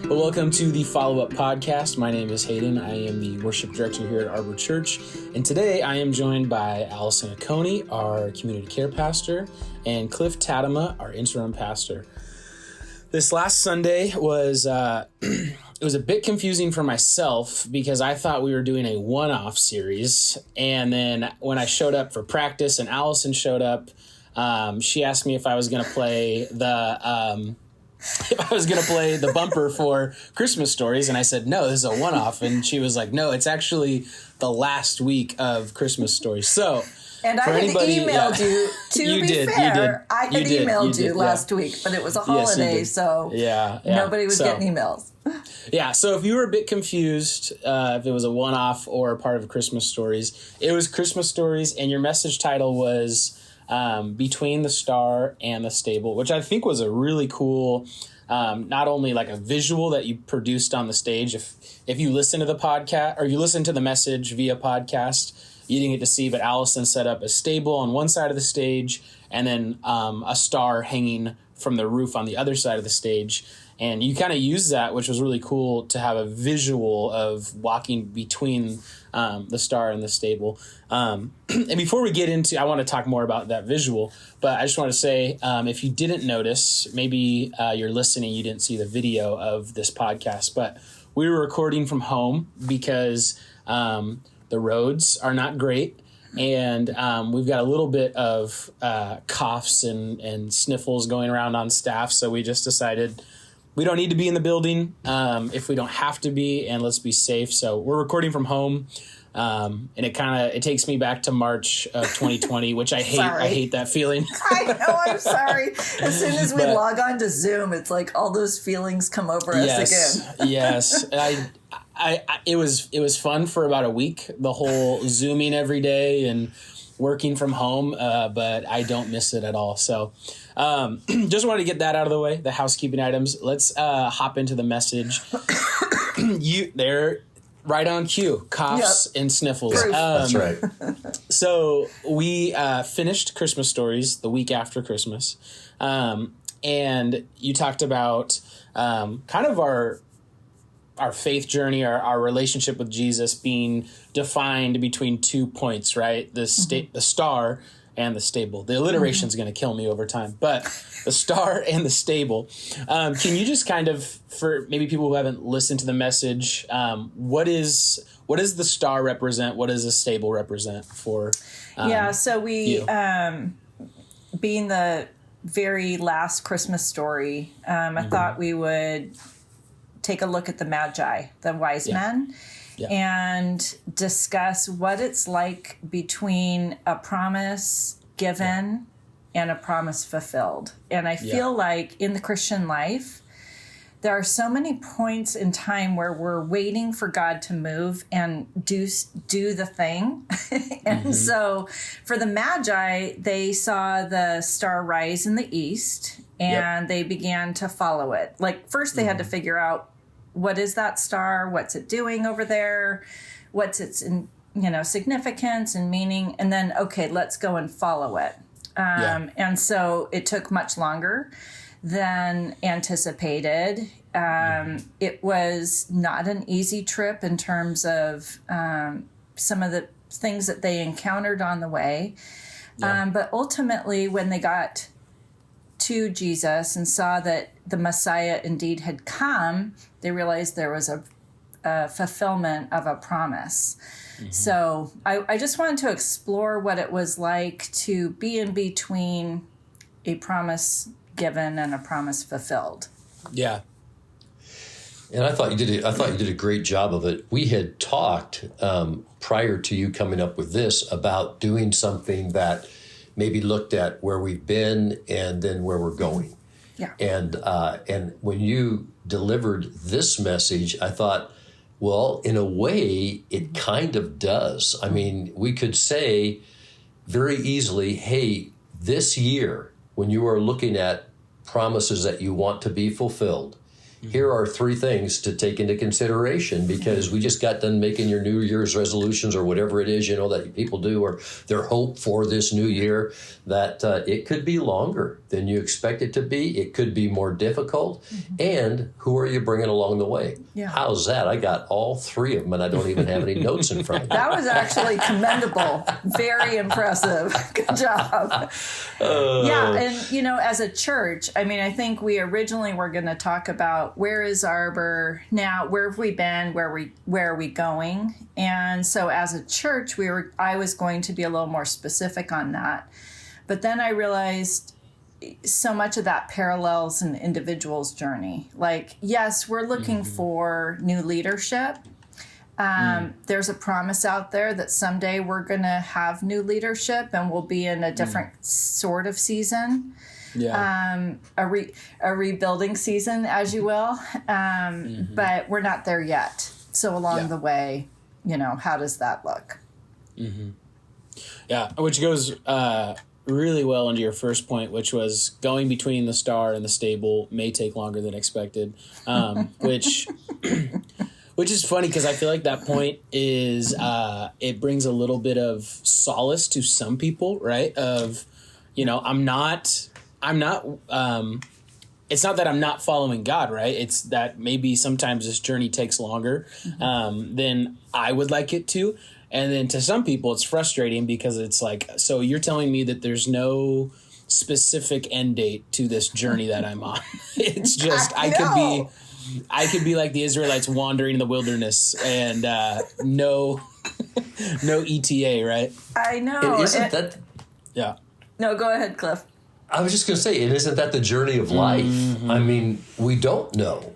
Well, welcome to the Followup podcast. My name is Hayden. I am the worship director here at Arbor Church. And today I am joined by Alison, our community care pastor, and Cliff Tadema, our interim pastor. This last Sunday was it was a bit confusing for myself because I thought we were doing a one-off series. And then when I showed up for practice and Alison showed up, she asked me if I was going to play the bumper for Christmas stories. And I said, no, this is a one-off. And she was like, no, it's actually the last week of Christmas stories. So, and I had emailed you, I had emailed you last week, but it was a holiday, so nobody was getting emails. Yeah, so if you were a bit confused, if it was a one-off or part of Christmas stories, it was Christmas stories, and your message title was Between the Star and the Stable, which I think was a really cool, not only like a visual that you produced on the stage. If you listen to the podcast or you listen to the message via podcast, you didn't get to see, but Alison set up a stable on one side of the stage and then a star hanging from the roof on the other side of the stage. And you kind of use that, which was really cool to have a visual of walking between the star and the stable. And before we get into, I want to talk more about that visual, but I just want to say, if you didn't notice, maybe you're listening, you didn't see the video of this podcast, but we were recording from home because the roads are not great. And we've got a little bit of coughs and sniffles going around on staff. So we just decided we don't need to be in the building if we don't have to be, and let's be safe. So we're recording from home. And it takes me back to March of 2020, which I hate. I hate that feeling. I know, I'm sorry. As soon as we log on to Zoom, it's like all those feelings come over us again. Yes. It was fun for about a week, the whole Zooming every day and working from home, but I don't miss it at all. So just wanted to get that out of the way, the housekeeping items. Let's hop into the message. They're right on cue, coughs and sniffles. That's right. So we finished Christmas stories the week after Christmas. And you talked about kind of our faith journey, our relationship with Jesus being defined between 2 points, right? The star and the stable. The alliteration is going to kill me over time, but the star and the stable. Can you just kind of, for maybe people who haven't listened to the message, what does the star represent? What does the stable represent for? So we, being the very last Christmas story, I thought we would take a look at the Magi, the wise men, and discuss what it's like between a promise given and a promise fulfilled. And I feel like in the Christian life, there are so many points in time where we're waiting for God to move and do the thing. And so for the Magi, they saw the star rise in the east and they began to follow it. Like first they had to figure out, what is that star? What's it doing over there? What's its significance and meaning? And then, okay, let's go and follow it. And so it took much longer than anticipated. It was not an easy trip in terms of some of the things that they encountered on the way. But ultimately, when they got to Jesus and saw that the Messiah indeed had come, they realized there was a fulfillment of a promise. Mm-hmm. So I just wanted to explore what it was like to be in between a promise given and a promise fulfilled. Yeah. And I thought you did a great job of it. We had talked prior to you coming up with this about doing something that maybe looked at where we've been and then where we're going. Yeah. And when you delivered this message, I thought, well, in a way, it kind of does. I mean, we could say very easily, hey, this year, when you are looking at promises that you want to be fulfilled, here are 3 things to take into consideration, because we just got done making your New Year's resolutions or whatever it is, that people do, or their hope for this new year, that it could be longer than you expect it to be. It could be more difficult. And who are you bringing along the way? Yeah. How's that? I got all 3 of them, and I don't even have any notes in front of me. That was actually commendable. Very impressive. Good job. Yeah, and, as a church, I think we originally were going to talk about where is Arbor now, where have we been, where are we going? And so as a church, I was going to be a little more specific on that. But then I realized so much of that parallels an individual's journey. Like, yes, we're looking for new leadership. There's a promise out there that someday we're going to have new leadership and we'll be in a different sort of season. Yeah. A rebuilding season, as you will. But we're not there yet. So along the way, how does that look? Yeah, which goes really well into your first point, which was going between the star and the stable may take longer than expected, which is funny because I feel like that point is it brings a little bit of solace to some people, right? Of, it's not that I'm not following God, right? It's that maybe sometimes this journey takes longer than I would like it to. And then to some people, it's frustrating because it's like, so you're telling me that there's no specific end date to this journey that I'm on. It's just, I could be like the Israelites wandering in the wilderness and no ETA, right? I know. That? Yeah. No, go ahead, Cliff. I was just going to say, isn't that the journey of life? I mean, we don't know,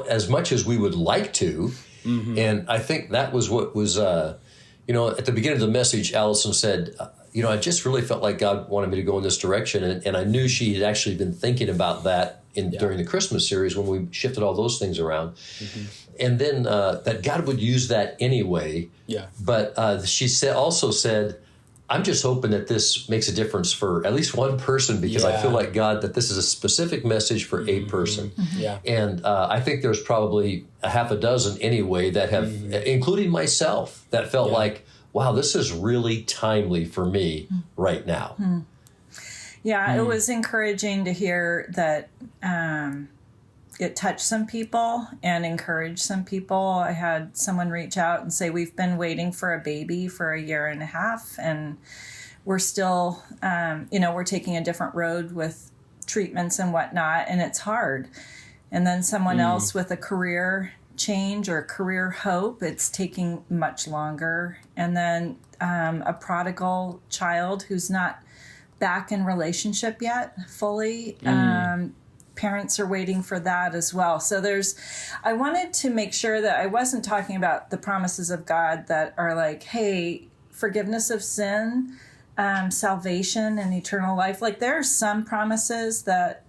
as much as we would like to. And I think that was what was, at the beginning of the message, Alison said, I just really felt like God wanted me to go in this direction. And I knew she had actually been thinking about that during the Christmas series when we shifted all those things around. And then that God would use that anyway. Yeah. But she also said, I'm just hoping that this makes a difference for at least one person, because I feel like, God, that this is a specific message for a person. Yeah. And I think there's probably a half a dozen anyway that have, including myself, that felt like, wow, this is really timely for me right now. Yeah, it was encouraging to hear that it touched some people and encouraged some people. I had someone reach out and say, we've been waiting for a baby for 1.5 years, and we're still, we're taking a different road with treatments and whatnot, and it's hard. And then someone else with a career change or career hope, it's taking much longer. And then a prodigal child who's not back in relationship yet fully. Parents are waiting for that as well. So I wanted to make sure that I wasn't talking about the promises of God that are like, hey, forgiveness of sin, salvation, and eternal life. Like, there are some promises that,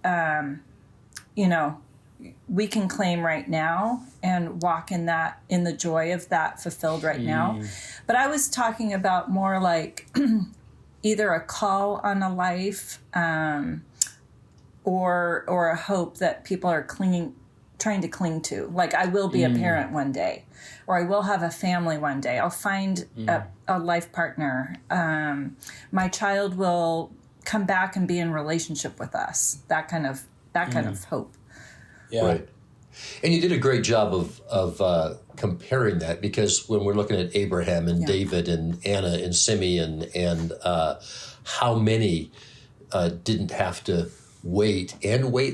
we can claim right now and walk in the joy of that fulfilled right now. But I was talking about more like either a call on a life, or a hope that people are trying to cling to. Like, I will be a parent one day, or I will have a family one day. I'll find a life partner. My child will come back and be in relationship with us. That kind of hope. Yeah. Right. And you did a great job of comparing that, because when we're looking at Abraham and David and Anna and Simeon and how many didn't have to wait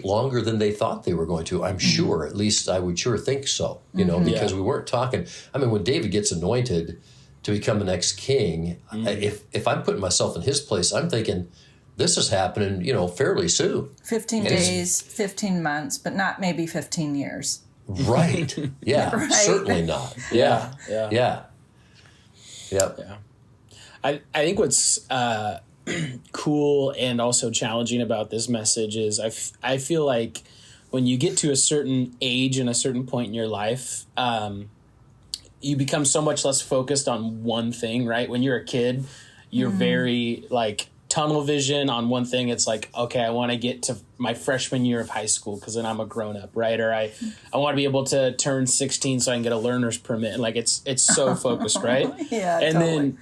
longer than they thought they were going to. I'm sure, at least I would sure think so, because we weren't talking. I mean, when David gets anointed to become the next king, if I'm putting myself in his place, I'm thinking this is happening, fairly soon. 15 days, 15 months, but not maybe 15 years. Right. Yeah. Right? Certainly not. Yeah. Yeah. Yeah. Yep. Yeah. I think what's cool and also challenging about this message is I feel like when you get to a certain age and a certain point in your life, you become so much less focused on one thing, right? When you're a kid, you're very tunnel vision on one thing. It's like, okay, I want to get to my freshman year of high school because then I'm a grown up, right? Or I want to be able to turn 16 so I can get a learner's permit. And like it's so focused, right? Yeah, and totally.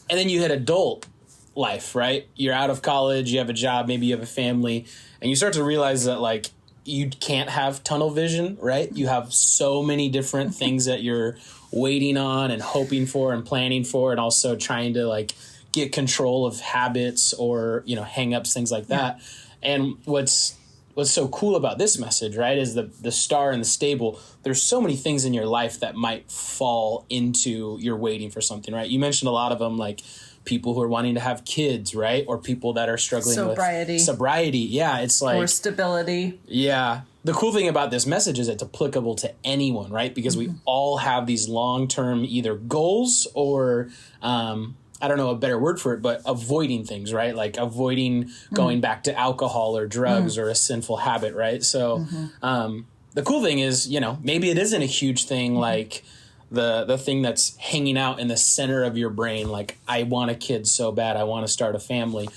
then you hit adult life, right? You're out of college, you have a job, maybe you have a family, and you start to realize that like you can't have tunnel vision, right? You have so many different things that you're waiting on and hoping for and planning for, and also trying to like get control of habits or, hang-ups, things like that. And what's so cool about this message, right, is the star and the stable. There's so many things in your life that might fall into you're waiting for something, right? You mentioned a lot of them, like people who are wanting to have kids, right? Or people that are struggling with sobriety. Yeah, it's like... Or stability. Yeah. The cool thing about this message is it's applicable to anyone, right? Because we all have these long-term either goals or... I don't know a better word for it, but avoiding things, right? Like avoiding going back to alcohol or drugs or a sinful habit, right? So the cool thing is, maybe it isn't a huge thing like the thing that's hanging out in the center of your brain, like I want a kid so bad, I want to start a family,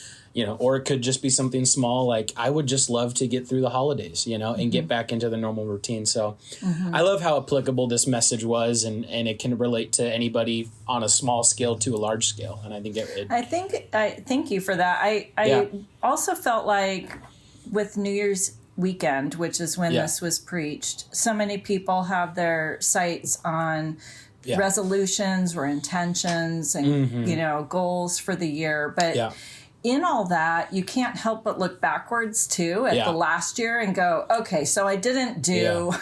or it could just be something small like I would just love to get through the holidays, and get back into the normal routine. So I love how applicable this message was, and it can relate to anybody on a small scale to a large scale. And I think I thank you for that. I also felt like with New Year's weekend, which is when this was preached, so many people have their sights on resolutions or intentions and goals for the year, but in all that, you can't help but look backwards too at the last year and go, okay, so I didn't do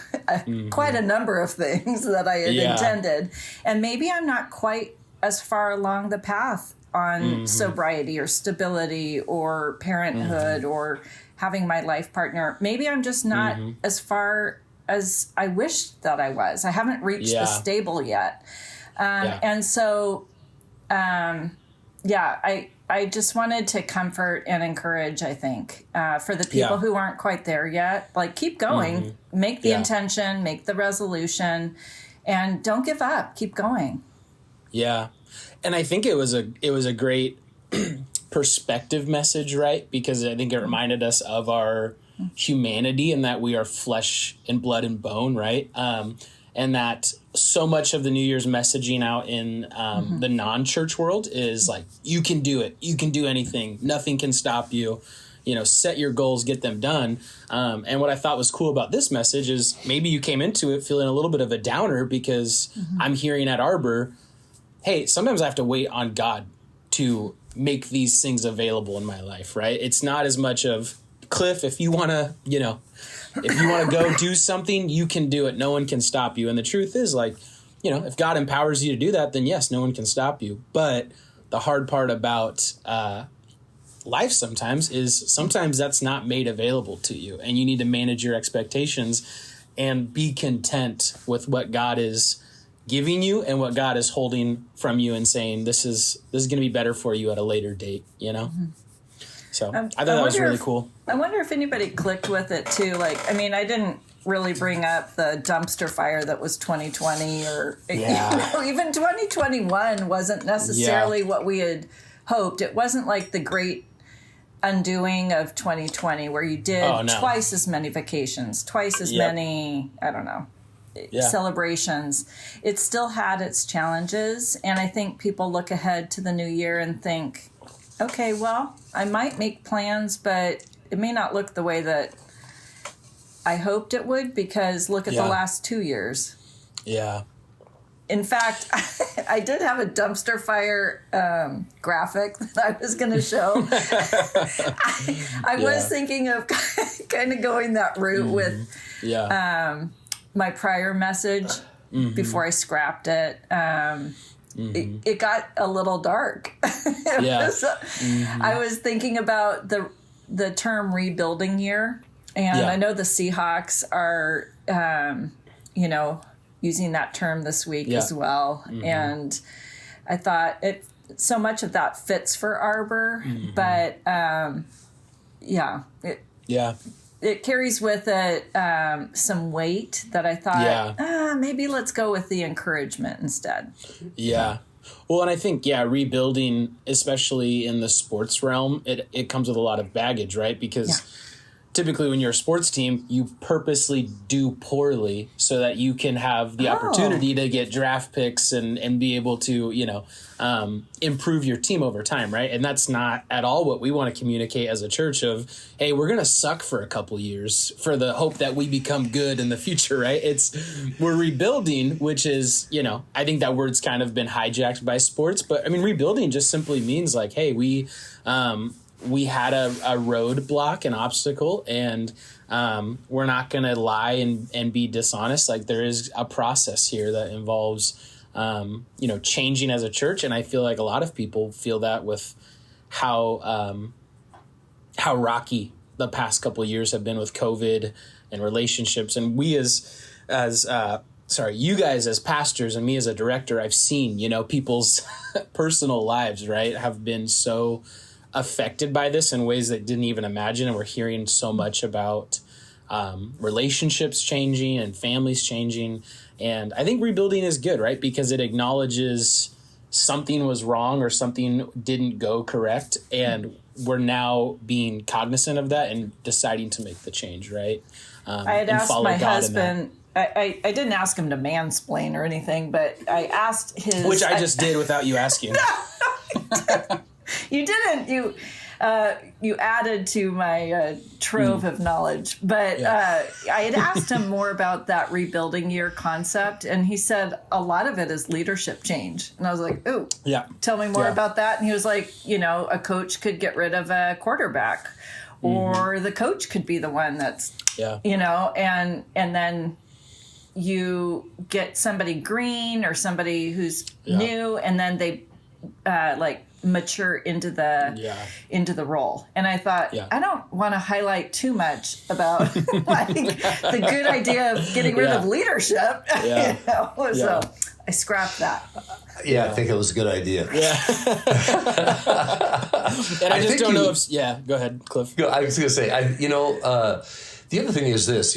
quite a number of things that I had intended. And maybe I'm not quite as far along the path on sobriety or stability or parenthood or having my life partner. Maybe I'm just not as far as I wish that I was. I haven't reached the stable yet. And so, I just wanted to comfort and encourage, I think, for the people who aren't quite there yet. Like, keep going, make the intention, make the resolution, and don't give up. Keep going. Yeah. And I think it was a great perspective message, right? Because I think it reminded us of our humanity and that we are flesh and blood and bone, right? And that so much of the New Year's messaging out in the non-church world is like, you can do it. You can do anything. Nothing can stop you. Set your goals, get them done. And what I thought was cool about this message is maybe you came into it feeling a little bit of a downer because I'm hearing at Arbor, hey, sometimes I have to wait on God to make these things available in my life, right? It's not as much of, Cliff, if you want to, if you want to go do something, you can do it. No one can stop you. And the truth is, like, if God empowers you to do that, then yes, no one can stop you. But the hard part about life sometimes that's not made available to you. And you need to manage your expectations and be content with what God is giving you and what God is holding from you and saying, this is going to be better for you at a later date, So I thought that was really cool. I wonder if anybody clicked with it too. Like, I mean, I didn't really bring up the dumpster fire that was 2020 or even 2021 wasn't necessarily what we had hoped. It wasn't like the great undoing of 2020 where you did twice as many vacations, twice as many, I don't know, celebrations. It still had its challenges. And I think people look ahead to the new year and think, okay, well, I might make plans, but it may not look the way that I hoped it would, because look at the last 2 years. Yeah. In fact, I did have a dumpster fire graphic that I was going to show. I was thinking of kind of going that route with my prior message before I scrapped it. It got a little dark. I was thinking about the term rebuilding year. And I know the Seahawks are, using that term this week as well. And I thought so much of that fits for Arbor, but it carries with it some weight that I thought, maybe let's go with the encouragement instead. Yeah. Well, and I think, rebuilding, especially in the sports realm, it comes with a lot of baggage, right? Because typically when you're a sports team, you purposely do poorly so that you can have the opportunity to get draft picks and be able to, improve your team over time, right? And that's not at all what we want to communicate as a church of, hey, we're going to suck for a couple years for the hope that we become good in the future, right? We're rebuilding, which is, I think that word's kind of been hijacked by sports, but I mean, rebuilding just simply means like, hey, we had a roadblock, an obstacle, and we're not going to lie and be dishonest. Like there is a process here that involves, changing as a church. And I feel like a lot of people feel that with how rocky the past couple of years have been with COVID and relationships. And we you guys as pastors and me as a director, I've seen, people's personal lives, right, have been so affected by this in ways that didn't even imagine. And we're hearing so much about relationships changing and families changing. And I think rebuilding is good, right? Because it acknowledges something was wrong or something didn't go correct. And we're now being cognizant of that and deciding to make the change, right? I had asked my husband, I didn't ask him to mansplain or anything, but I asked his... Which I just did without you asking. You didn't. You added to my trove of knowledge. But I had asked him more about that rebuilding year concept, and he said a lot of it is leadership change. And I was like, ooh, tell me more about that. And he was like, a coach could get rid of a quarterback, or the coach could be the one that's, and then you get somebody green or somebody who's new, and then they mature into the role. And I thought, I don't want to highlight too much about the good idea of getting rid of leadership. So I scrapped that. I think it was a good idea. And I just don't know if... go ahead, Cliff. I was going to say, the other thing is this,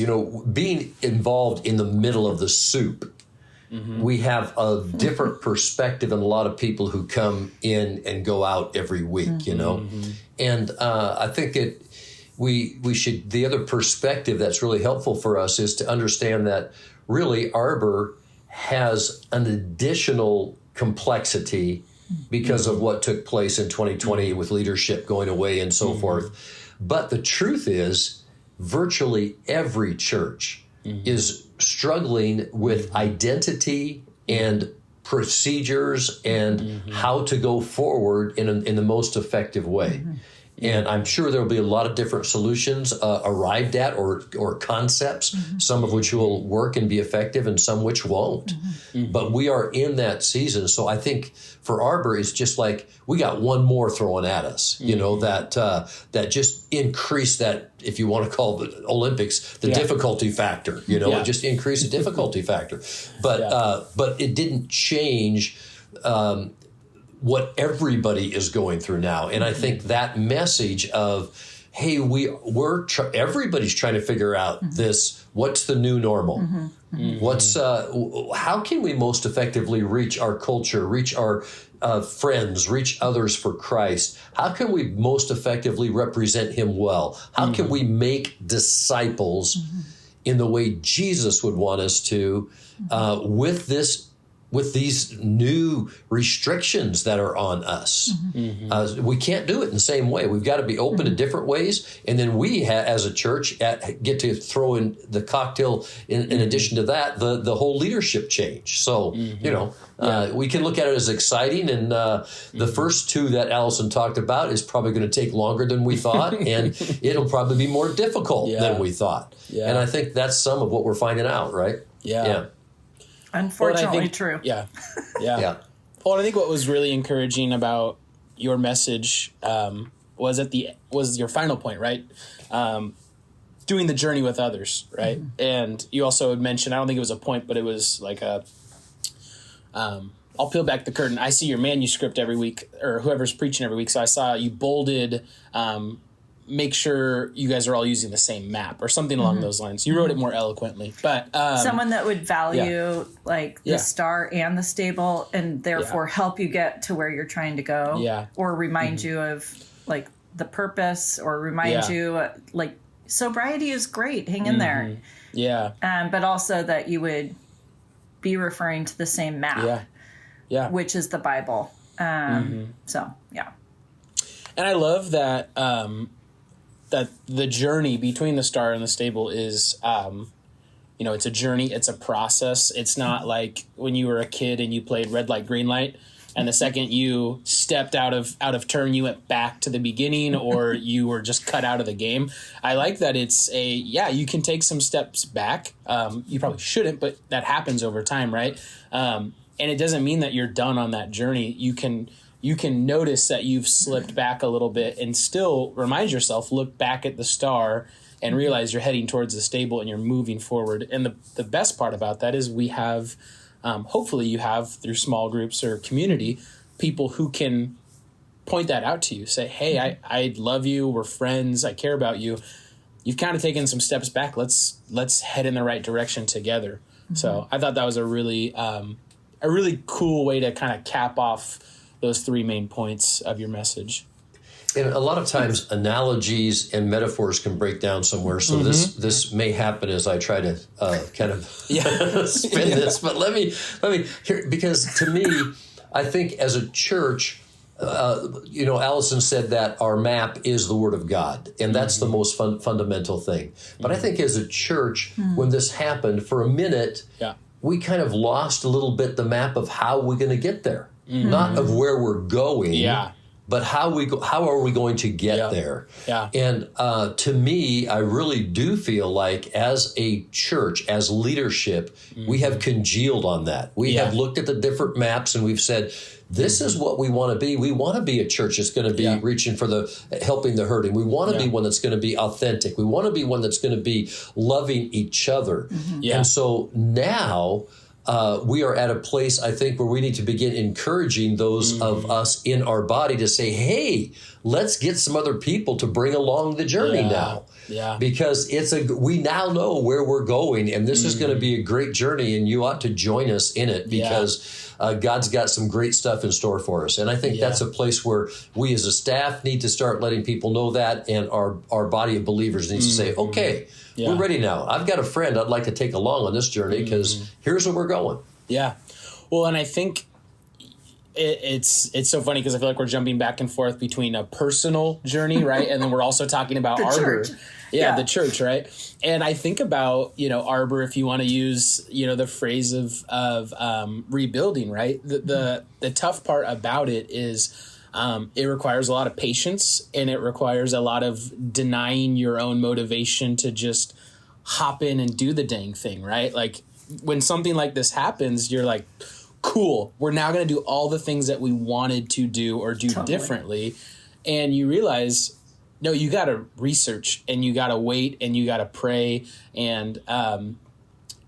being involved in the middle of the soup, we have a different perspective than a lot of people who come in and go out every week, And I think we should, the other perspective that's really helpful for us is to understand that really Arbor has an additional complexity because of what took place in 2020 with leadership going away and so forth. But the truth is, virtually every church is struggling with identity and procedures and how to go forward in the most effective way. And I'm sure there will be a lot of different solutions arrived at or concepts, some of which will work and be effective and some which won't. But we are in that season. So I think for Arbor, it's just like we got one more thrown at us, that just increased that, if you want to call it Olympics, the difficulty factor, it just increased the difficulty factor. But it didn't change what everybody is going through now. And I think that message of, hey, everybody's trying to figure out this, what's the new normal? What's how can we most effectively reach our culture, reach our friends, reach others for Christ? How can we most effectively represent him well? How can we make disciples in the way Jesus would want us to with these new restrictions that are on us? We can't do it in the same way. We've got to be open to different ways. And then we, as a church, get to throw in the cocktail, in addition to that, the whole leadership change. So, we can look at it as exciting. And the first two that Alison talked about is probably going to take longer than we thought. And it'll probably be more difficult than we thought. And I think that's some of what we're finding out, right? Yeah. Unfortunately, true. Yeah. Well, I think what was really encouraging about your message was your final point, right? Doing the journey with others, right? And you also had mentioned, I don't think it was a point, but it was like I'll peel back the curtain. I see your manuscript every week, or whoever's preaching every week. So I saw you bolded make sure you guys are all using the same map or something along those lines. You wrote it more eloquently, but someone that would value like the star and the stable, and therefore help you get to where you're trying to go, or remind you of like the purpose, or remind you like sobriety is great, hang in there. But also that you would be referring to the same map, which is the Bible. So and I love that that the journey between the star and the stable is it's a journey, it's a process. It's not like when you were a kid and you played red light green light, and the second you stepped out of turn, you went back to the beginning, or you were just cut out of the game. I like that it's you can take some steps back. You probably shouldn't, but that happens over time, right? And it doesn't mean that you're done on that journey. You can notice that you've slipped back a little bit and still remind yourself, look back at the star and realize you're heading towards the stable and you're moving forward. And the best part about that is we have, hopefully you have through small groups or community, people who can point that out to you. Say, hey, I love you. We're friends. I care about you. You've kind of taken some steps back. Let's head in the right direction together. So I thought that was a really cool way to kind of cap off those three main points of your message. And a lot of times analogies and metaphors can break down somewhere. So this may happen as I try to kind of spin this. But let me hear, because to me, I think as a church, Alison said that our map is the Word of God, and that's the most fundamental thing. But I think as a church, when this happened, for a minute, we kind of lost a little bit the map of how we're going to get there. Not of where we're going, but how are we going to get there? And to me, I really do feel like as a church, as leadership, we have congealed on that. We have looked at the different maps and we've said, this is what we want to be. We want to be a church that's going to be reaching for helping the hurting. We want to be one that's going to be authentic. We want to be one that's going to be loving each other. And so now we are at a place, I think, where we need to begin encouraging those of us in our body to say, hey, let's get some other people to bring along the journey now. Because we now know where we're going, and this is going to be a great journey, and you ought to join us in it because God's got some great stuff in store for us. And I think that's a place where we as a staff need to start letting people know that, and our body of believers needs to say, okay, we're ready now. I've got a friend I'd like to take along on this journey because here's where we're going. Yeah. Well, and I think it's so funny because I feel like we're jumping back and forth between a personal journey, right? And then we're also talking about the Arbor. Church. The church, right? And I think about, Arbor, if you want to use, the phrase of rebuilding, right? The tough part about it is it requires a lot of patience, and it requires a lot of denying your own motivation to just hop in and do the dang thing, right? Like when something like this happens, you're like, cool, we're now going to do all the things that we wanted to do or do differently. And you realize, no, you got to research, and you got to wait, and you got to pray. And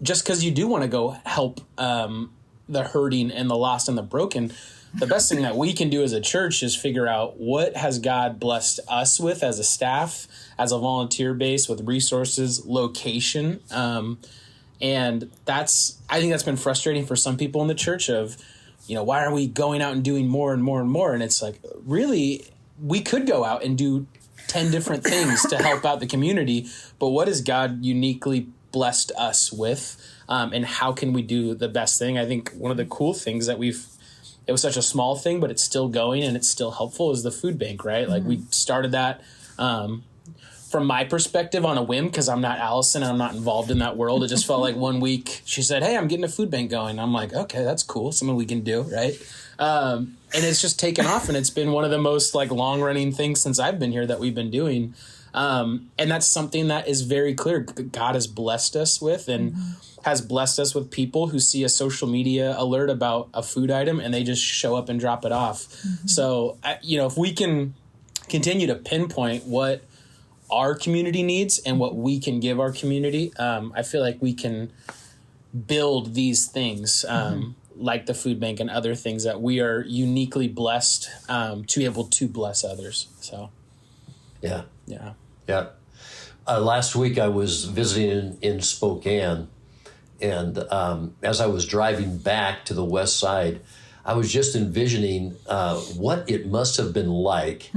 just because you do want to go help the hurting and the lost and the broken, the best thing that we can do as a church is figure out what has God blessed us with as a staff, as a volunteer base, with resources, location. And I think that's been frustrating for some people in the church of, why are we going out and doing more and more and more? And it's like, really, we could go out and do 10 different things to help out the community, but what has God uniquely blessed us with? And how can we do the best thing? I think one of the cool things that it was such a small thing, but it's still going and it's still helpful, is the food bank, right? Like we started that from my perspective on a whim, because I'm not Alison and I'm not involved in that world. It just felt like one week she said, hey, I'm getting a food bank going. I'm like, okay, that's cool. Something we can do, right? And it's just taken off, and it's been one of the most long running things since I've been here that we've been doing. And that's something that is very clear God has blessed us with, and has blessed us with people who see a social media alert about a food item and they just show up and drop it off. So, if we can continue to pinpoint what our community needs and what we can give our community, I feel like we can build these things like the food bank and other things that we are uniquely blessed to be able to bless others. So, yeah. Yeah. Yeah. Last week I was visiting in Spokane, and as I was driving back to the west side, I was just envisioning what it must have been like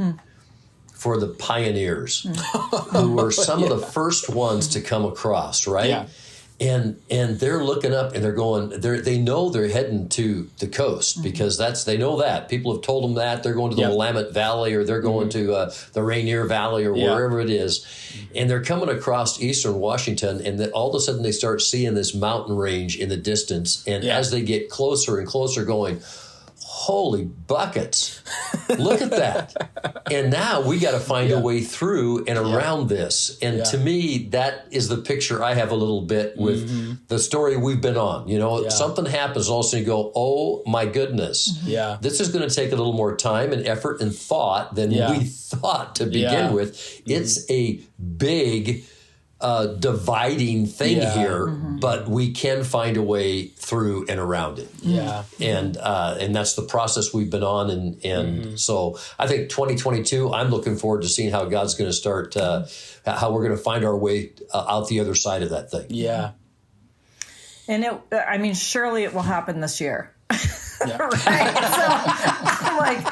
for the pioneers who were some of the first ones to come across, right? Yeah. And they're looking up and they're going, they know they're heading to the coast because they know that. People have told them that. They're going to the Willamette Valley, or they're going to the Rainier Valley, or wherever it is. And they're coming across eastern Washington, and then all of a sudden they start seeing this mountain range in the distance. And as they get closer and closer, going, holy buckets, look at that. And now we got to find a way through and around this. And to me, that is the picture I have a little bit with the story we've been on. You know, something happens, all of a sudden you go, oh my goodness. Yeah. This is going to take a little more time and effort and thought than we thought to begin with. It's a big dividing thing here, but we can find a way through and around it. Yeah. And that's the process we've been on. And so I think 2022, I'm looking forward to seeing how God's going to start, how we're going to find our way out the other side of that thing. Yeah. And surely it will happen this year. Yeah. Right? So I'm like,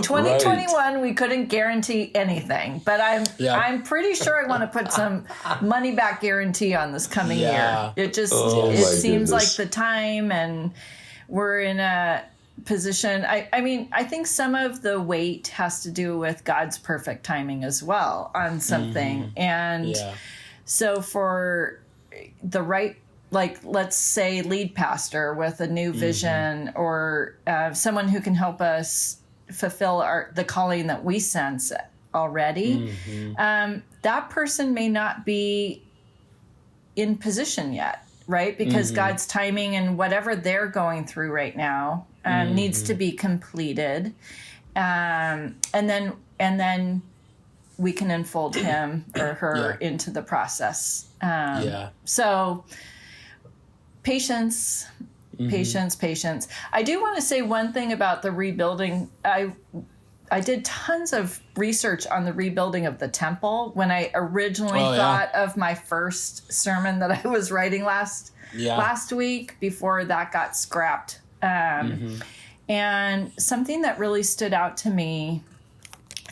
2021, we couldn't guarantee anything, but I'm pretty sure I want to put some money back guarantee on this coming year. It just it seems like the time, and we're in a position. I think some of the weight has to do with God's perfect timing as well on something, and so for the right, like, let's say, lead pastor with a new vision, or someone who can help us fulfill the calling that we sense already, that person may not be in position yet, right? Because God's timing and whatever they're going through right now needs to be completed, and then we can enfold him or her into the process. So patience. Patience. I do want to say one thing about the rebuilding. I did tons of research on the rebuilding of the temple when I originally thought of my first sermon that I was writing last week before that got scrapped. And something that really stood out to me,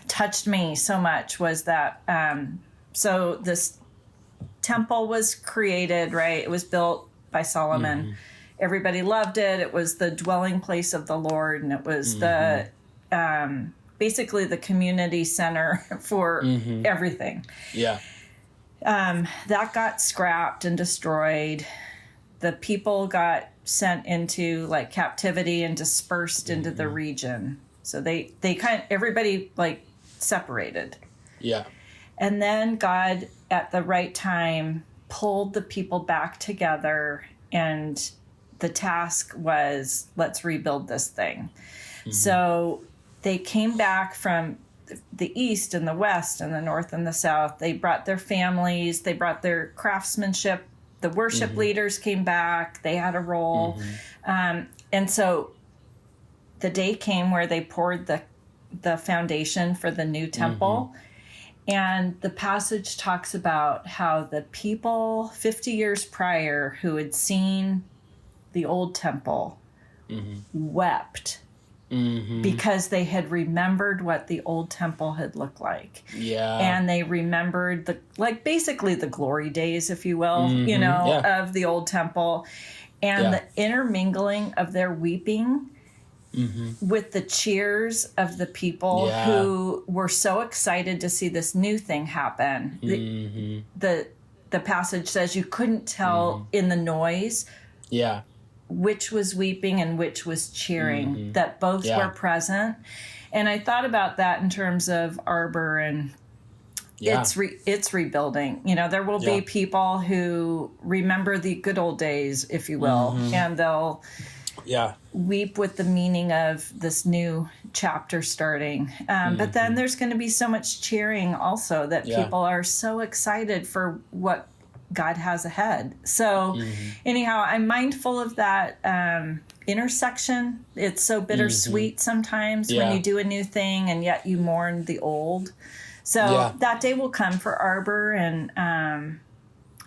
touched me so much, was that so this temple was created, right? It was built by Solomon. Everybody loved it. It was the dwelling place of the Lord, and it was the basically the community center for everything. Yeah. That got scrapped and destroyed. The people got sent into like captivity and dispersed into the region. So they everybody like separated. Yeah. And then God, at the right time, pulled the people back together, and the task was, let's rebuild this thing. So they came back from the east and the west and the north and the south. They brought their families. They brought their craftsmanship. The worship leaders came back. They had a role. And so the day came where they poured the foundation for the new temple. And the passage talks about how the people 50 years prior who had seen the old temple wept because they had remembered what the old temple had looked like. Yeah. And they remembered basically the glory days, if you will, of the old temple, and the intermingling of their weeping with the cheers of the people who were so excited to see this new thing happen. The passage says you couldn't tell in the noise which was weeping and which was cheering, that both were present. And I thought about that in terms of Arbor, and it's rebuilding. There will be people who remember the good old days, if you will, and they'll weep with the meaning of this new chapter starting. But then there's going to be so much cheering also, that people are so excited for what God has ahead. So anyhow, I'm mindful of that intersection. It's so bittersweet sometimes when you do a new thing and yet you mourn the old. So that day will come for Arbor, and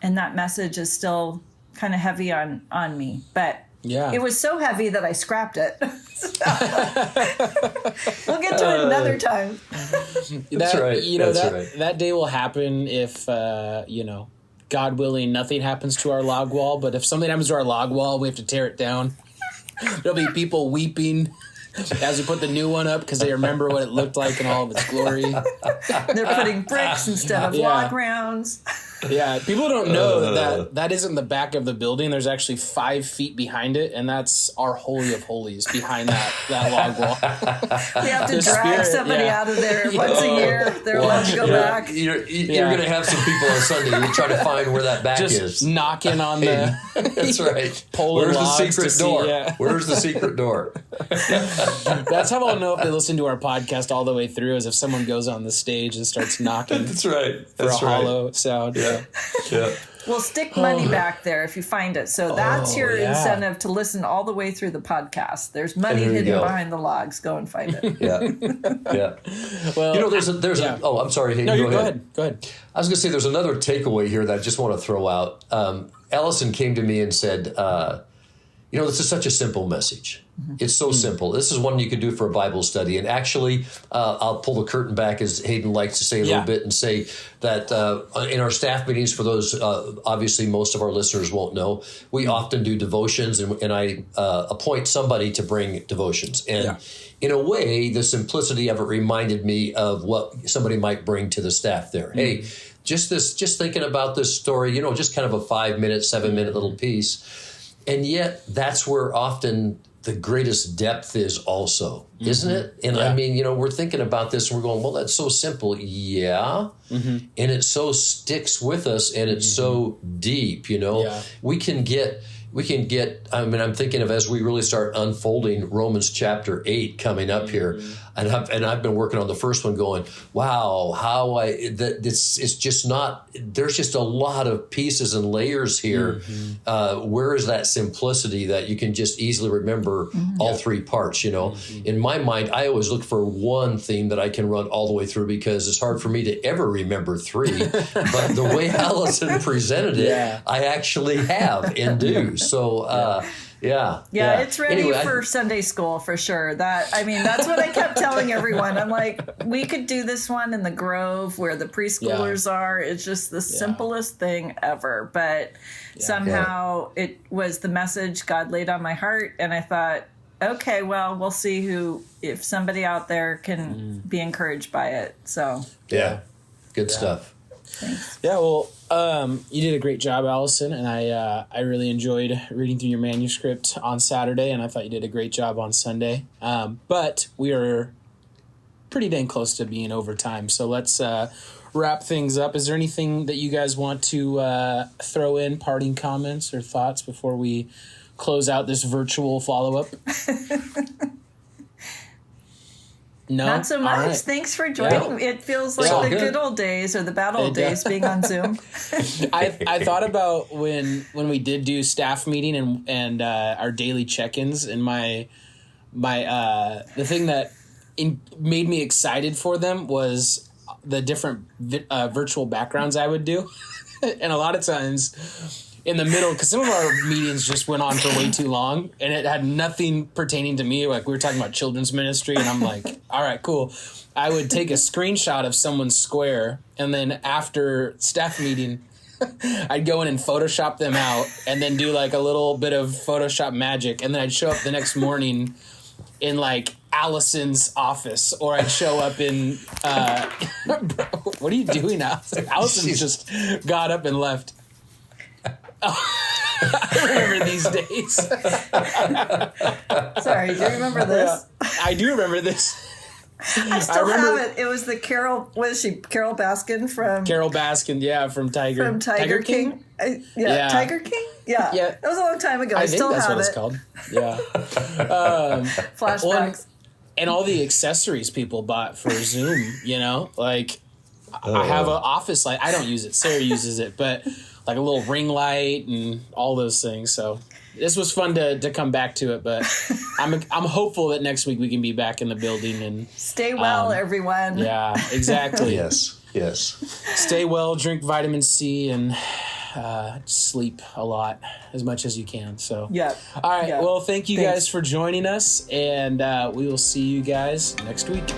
that message is still kind of heavy on me. But it was so heavy that I scrapped it. We'll get to it another time. That's right. That day will happen if, God willing, nothing happens to our log wall. But if something happens to our log wall, we have to tear it down. There'll be people weeping as we put the new one up because they remember what it looked like in all of its glory. They're putting bricks instead of log rounds. Yeah, people don't know that isn't the back of the building. There's actually 5 feet behind it, and that's our Holy of Holies behind that log wall. We have to drag somebody out of there once a year. They're allowed to go back. You're going to have some people on Sunday who try to find where that back is. Just knocking on the... That's right. Where's the secret door? See, Where's the secret door? That's how I'll know if they listen to our podcast all the way through, is if someone goes on the stage and starts knocking. That's right. For a hollow sound. Yeah. We'll stick money back there if you find it. So that's your incentive to listen all the way through the podcast. There's money hidden behind the logs. Go and find it. Yeah. Well, there's oh, I'm sorry. Hayden, no, go ahead. Go ahead. I was going to say there's another takeaway here that I just want to throw out. Alison came to me and said, this is such a simple message. It's so simple. This is one you could do for a Bible study. And actually, I'll pull the curtain back, as Hayden likes to say a little bit, and say that in our staff meetings, for those, obviously most of our listeners won't know, we often do devotions, and I appoint somebody to bring devotions. And in a way, the simplicity of it reminded me of what somebody might bring to the staff there. Hey, just thinking about this story, just kind of a 5-minute, 7-minute little piece. And yet that's where often the greatest depth is also, isn't it? And I mean, we're thinking about this and we're going, well, that's so simple. Yeah. And it so sticks with us, and it's so deep, we can get, I mean, I'm thinking of, as we really start unfolding Romans chapter 8 coming up here, and I've been working on the first one going, wow, it's just not, there's just a lot of pieces and layers here. Where is that simplicity that you can just easily remember all 3 parts, In my mind, I always look for one theme that I can run all the way through, because it's hard for me to ever remember 3. But the way Alison presented it, I actually have and do. So, it's ready for Sunday school for sure. That's what I kept telling everyone. I'm like, we could do this one in the Grove where the preschoolers are. It's just the simplest thing ever. But somehow it was the message God laid on my heart. And I thought, okay, well, we'll see if somebody out there can be encouraged by it. So, good stuff. Thanks. Yeah, well, you did a great job, Alison, and I really enjoyed reading through your manuscript on Saturday, and I thought you did a great job on Sunday. But we are pretty dang close to being over time, so let's wrap things up. Is there anything that you guys want to throw in, parting comments or thoughts before we close out this virtual follow-up? No, not so much. Right. Thanks for joining. It feels like the good old days, or the bad old days, being on Zoom. I thought about when we did do staff meeting and our daily check-ins, and the thing that made me excited for them was the different virtual backgrounds I would do, and a lot of times in the middle, because some of our meetings just went on for way too long, and it had nothing pertaining to me. Like, we were talking about children's ministry, and I'm like, all right, cool. I would take a screenshot of someone's square, and then after staff meeting, I'd go in and Photoshop them out, and then do like a little bit of Photoshop magic, and then I'd show up the next morning in like Alison's office, or I'd show up in what are you doing, Alison? Alison just got up and left. I remember these days. Sorry, do you remember this? I do remember this. I still have it. It was the Carol, what is she? Carol Baskin from... Carol Baskin, from Tiger... From Tiger King? Tiger King? Yeah. That was a long time ago. I still have it. I think that's what it's called. Flashbacks. And all the accessories people bought for Zoom, like... I have an office light. I don't use it. Sarah uses it, but like a little ring light and all those things. So this was fun to come back to it, but I'm hopeful that next week we can be back in the building and stay well, everyone. Yeah, exactly. Yes. Stay well, drink vitamin C, and sleep a lot as much as you can. So yeah. All right. Yeah. Well, thank you guys for joining us, and we will see you guys next week.